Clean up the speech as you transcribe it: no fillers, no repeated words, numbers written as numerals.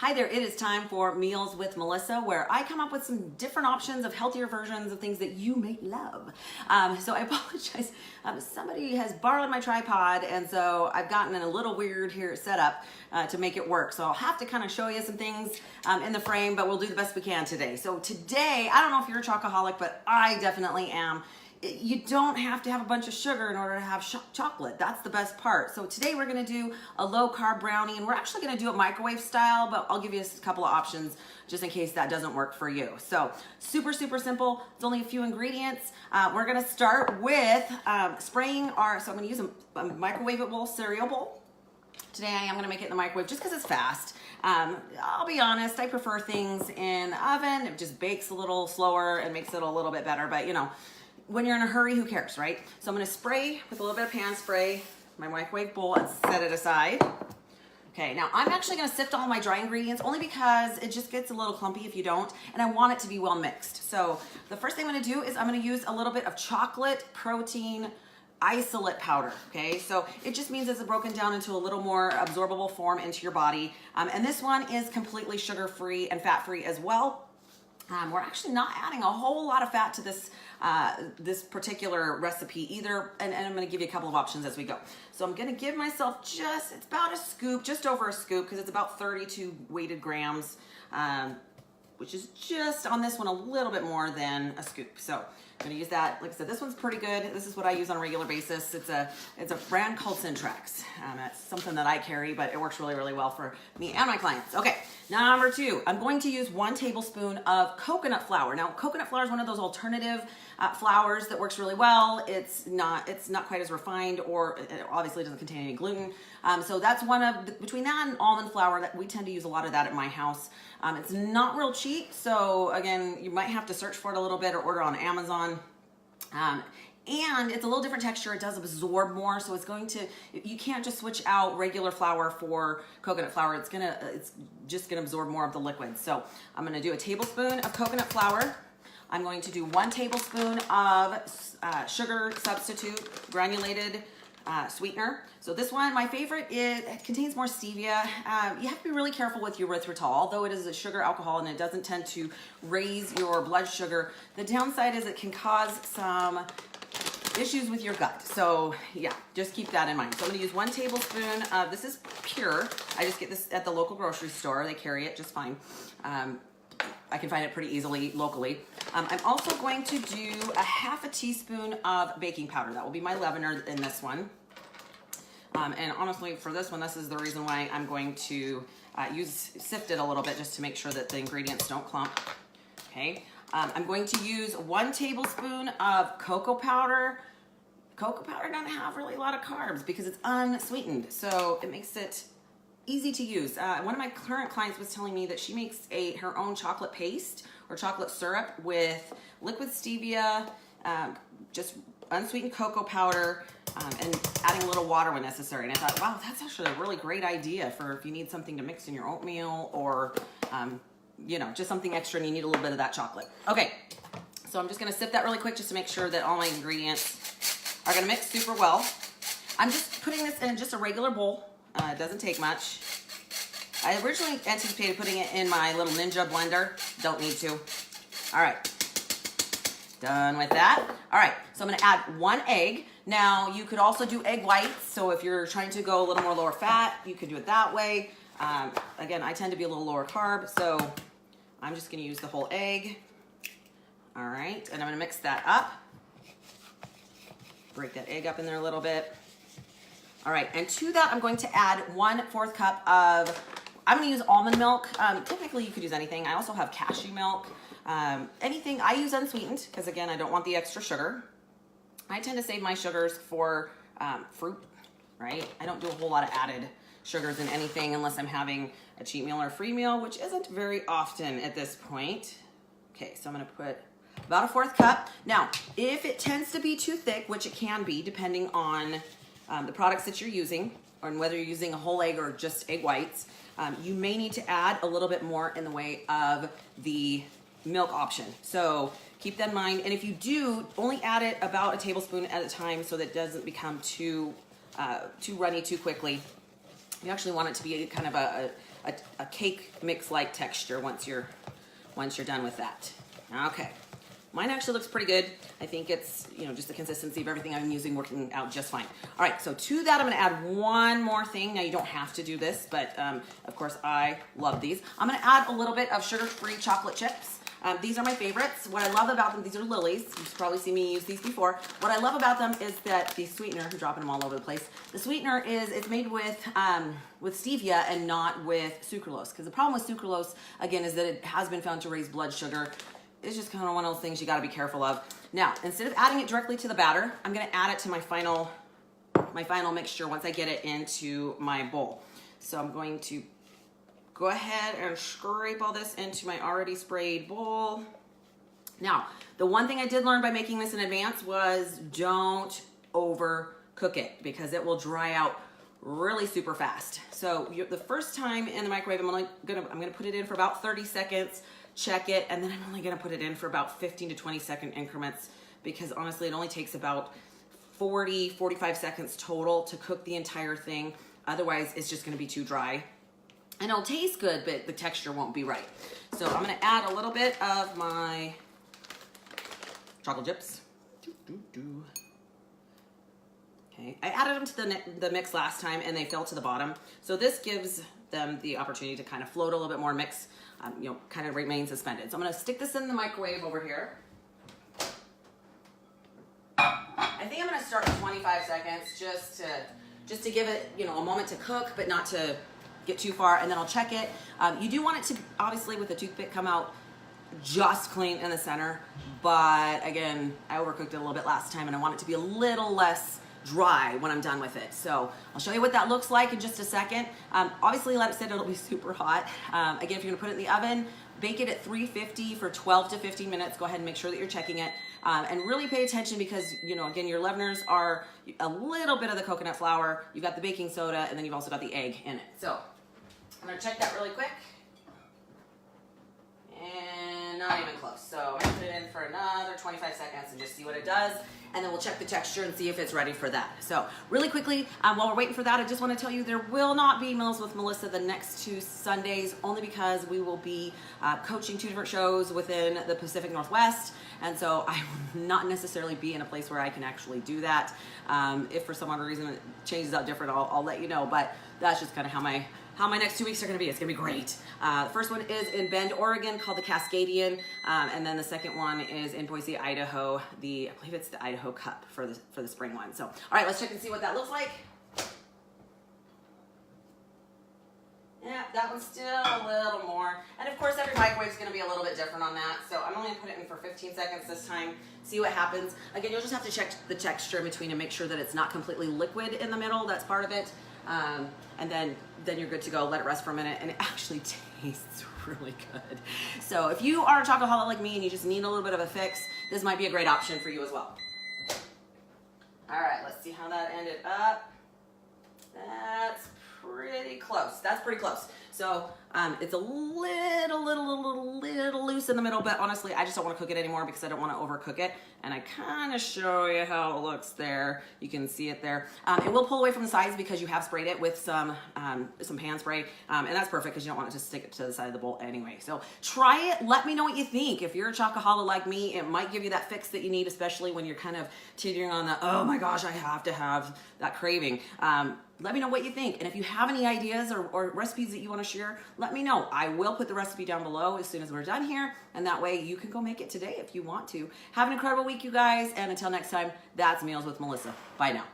Hi there, it is time for Meals with Melissa, where I come up with some different options of healthier versions of things that you may love. So I apologize, somebody has borrowed my tripod, and so I've gotten in a little weird here setup to make it work. So I'll have to kind of show you some things in the frame, but we'll do the best we can today. So today, I don't know if you're a chocoholic, but I definitely am. You don't have to have a bunch of sugar in order to have chocolate. That's the best part. So today we're gonna do a low-carb brownie, and we're actually gonna do it microwave style, but I'll give you a couple of options just in case that doesn't work for you. So super, super simple. It's only a few ingredients. We're gonna start with spraying so I'm gonna use a microwavable cereal bowl. Today I am gonna make it in the microwave just because it's fast. I'll be honest, I prefer things in the oven. It just bakes a little slower and makes it a little bit better, but you know, when you're in a hurry, who cares, right? So I'm gonna spray with a little bit of pan spray my microwave bowl and set it aside. Okay, now I'm actually gonna sift all my dry ingredients only because it just gets a little clumpy if you don't, and I want it to be well mixed. So the first thing I'm gonna do is I'm gonna use a little bit of chocolate protein isolate powder, okay? So it just means it's broken down into a little more absorbable form into your body. And this one is completely sugar-free and fat-free as well. We're actually not adding a whole lot of fat to this this particular recipe either, and I'm going to give you a couple of options as we go. So I'm going to give myself it's about a scoop, just over a scoop, because it's about 32 weighted grams, which is just on this one a little bit more than a scoop. So I'm going to use that. Like I said, this one's pretty good. This is what I use on a regular basis. It's a brand called Syntrax. That's something that I carry, but it works really, really well for me and my clients. Okay, now number two, I'm going to use 1 tablespoon of coconut flour. Now, coconut flour is one of those alternative flours that works really well. It's not quite as refined, or it obviously doesn't contain any gluten. So that's one of between that and almond flour, that we tend to use a lot of that at my house. It's not real cheap, so again, you might have to search for it a little bit or order on Amazon. And it's a little different texture. It does absorb more, so you can't just switch out regular flour for coconut flour. It's just gonna absorb more of the liquid. So I'm gonna do a tablespoon of coconut flour. I'm going to do 1 tablespoon of sugar substitute granulated sweetener. So this one, my favorite, it contains more stevia. You have to be really careful with erythritol, although it is a sugar alcohol and it doesn't tend to raise your blood sugar. The downside is it can cause some issues with your gut. So yeah, just keep that in mind. So I'm gonna use 1 tablespoon of, this is pure. I just get this at the local grocery store. They carry it just fine. I can find it pretty easily locally. I'm also going to do a 1/2 teaspoon of baking powder. That will be my leavener in this one. And honestly, for this one, this is the reason why I'm going to sift it a little bit, just to make sure that the ingredients don't clump. Okay. I'm going to use 1 tablespoon of cocoa powder. Cocoa powder doesn't have really a lot of carbs because it's unsweetened, so it makes it easy to use. One of my current clients was telling me that she makes her own chocolate paste or chocolate syrup with liquid stevia, just unsweetened cocoa powder, and adding a little water when necessary. And I thought, wow, that's actually a really great idea for if you need something to mix in your oatmeal, or you know, just something extra and you need a little bit of that chocolate. Okay, so I'm just gonna sift that really quick just to make sure that all my ingredients are gonna mix super well. I'm just putting this in just a regular bowl. It doesn't take much. I originally anticipated putting it in my little Ninja blender. Don't need to. All right, done with that. All right, so I'm gonna add 1 egg. Now, you could also do egg whites, so if you're trying to go a little more lower fat, you could do it that way. Again, I tend to be a little lower carb, so I'm just gonna use the whole egg. All right, and I'm gonna mix that up. Break that egg up in there a little bit. All right, and to that, I'm going to add 1/4 cup of, I'm gonna use almond milk. Typically, you could use anything. I also have cashew milk. Anything, I use unsweetened, because again, I don't want the extra sugar. I tend to save my sugars for fruit, right? I don't do a whole lot of added sugars in anything unless I'm having a cheat meal or a free meal, which isn't very often at this point. Okay, so I'm gonna put about 1/4 cup. Now, if it tends to be too thick, which it can be depending on the products that you're using, or whether you're using a whole egg or just egg whites, you may need to add a little bit more in the way of the milk option. So keep that in mind. And if you do, only add it about a tablespoon at a time so that it doesn't become too runny too quickly. You actually want it to be kind of a cake mix-like texture once you're done with that. Okay. Mine actually looks pretty good. I think it's, you know, just the consistency of everything I'm using working out just fine. All right, so to that, I'm gonna add one more thing. Now, you don't have to do this, but of course, I love these. I'm gonna add a little bit of sugar-free chocolate chips. These are my favorites. What I love about them, these are Lily's. You've probably seen me use these before. What I love about them is that the sweetener, I'm dropping them all over the place. The sweetener is, it's made with stevia and not with sucralose. Because the problem with sucralose, again, is that it has been found to raise blood sugar. It's just kind of one of those things you gotta be careful of. Now, instead of adding it directly to the batter, I'm gonna add it to my final mixture once I get it into my bowl. So I'm going to go ahead and scrape all this into my already sprayed bowl. Now, the one thing I did learn by making this in advance was don't overcook it because it will dry out really super fast. So the first time in the microwave, I'm gonna put it in for about 30 seconds, check it, and then I'm only gonna put it in for about 15 to 20-second increments because honestly, it only takes about 45 seconds total to cook the entire thing. Otherwise, it's just gonna be too dry. And it'll taste good, but the texture won't be right. So I'm gonna add a little bit of my chocolate chips. Okay, I added them to the mix last time and they fell to the bottom. So this gives them the opportunity to kind of float a little bit more, mix, you know, kind of remain suspended. So I'm gonna stick this in the microwave over here. I think I'm gonna start with 25 seconds just to give it, you know, a moment to cook, but not to get too far, and then I'll check it. You do want it to, obviously with a toothpick, come out just clean in the center, but again, I overcooked it a little bit last time and I want it to be a little less dry when I'm done with it. So I'll show you what that looks like in just a second. Obviously, like I said, it'll be super hot. Again, if you're gonna put it in the oven, bake it at 350 for 12 to 15 minutes. Go ahead and make sure that you're checking it. And really pay attention because, you know, again, your leaveners are a little bit of the coconut flour, you've got the baking soda, and then you've also got the egg in it. So I'm gonna check that really quick. And not even close. So I'm gonna put it in for another 25 seconds and just see what it does. And then we'll check the texture and see if it's ready for that. So really quickly, while we're waiting for that, I just wanna tell you there will not be Meals with Melissa the next 2 Sundays, only because we will be coaching 2 different shows within the Pacific Northwest. And so I will not necessarily be in a place where I can actually do that. If for some other reason it changes out different, I'll let you know. But that's just kind of how my next 2 weeks are gonna be. It's gonna be great. The first one is in Bend, Oregon, called the Cascadian, and then the second one is in Boise, Idaho. I believe it's the Idaho Cup for the spring one. So, all right, let's check and see what that looks like. Yeah, that one's still a little more. And of course, every microwave is gonna be a little bit different on that. So I'm only gonna put it in for 15 seconds this time, see what happens. Again, you'll just have to check the texture in between and make sure that it's not completely liquid in the middle. That's part of it. And then you're good to go. Let it rest for a minute, and it actually tastes really good. So if you are a chocoholic like me and you just need a little bit of a fix, this might be a great option for you as well. All right, let's see how that ended up. That's pretty close. That's pretty close. So it's a little loose in the middle, but honestly, I just don't want to cook it anymore because I don't want to overcook it. And I kind of show you how it looks there. You can see it there. It will pull away from the sides because you have sprayed it with some pan spray, and that's perfect because you don't want it to stick it to the side of the bowl anyway. So try it. Let me know what you think. If you're a chocoholic like me, it might give you that fix that you need, especially when you're kind of teetering on the, oh my gosh, I have to have that craving. Let me know what you think. And if you have any ideas or recipes that you want to share, let me know. I will put the recipe down below as soon as we're done here. And that way you can go make it today if you want to. Have an incredible week, you guys. And until next time, that's Meals with Melissa. Bye now.